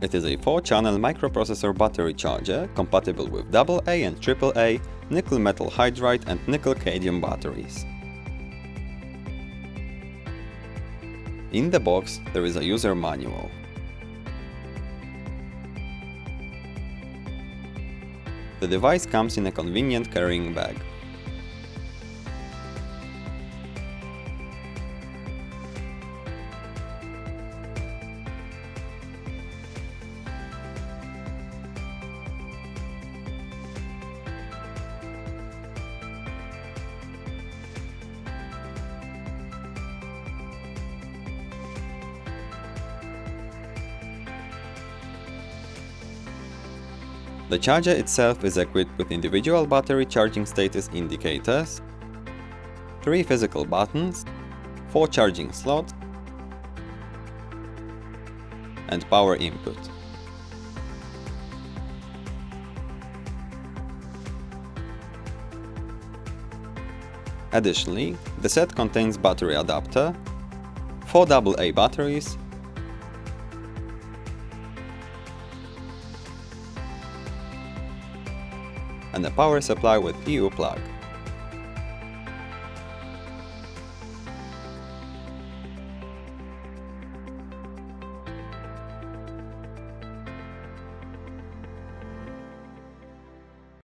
It is a 4-channel microprocessor battery charger compatible with AA and AAA nickel metal hydride and nickel cadmium batteries. In the box there is a user manual. The device comes in a convenient carrying bag. The charger itself is equipped with individual battery charging status indicators, 3 physical buttons, 4 charging slots, and power input. Additionally, the set contains battery adapter, 4 AA batteries, and a power supply with EU plug.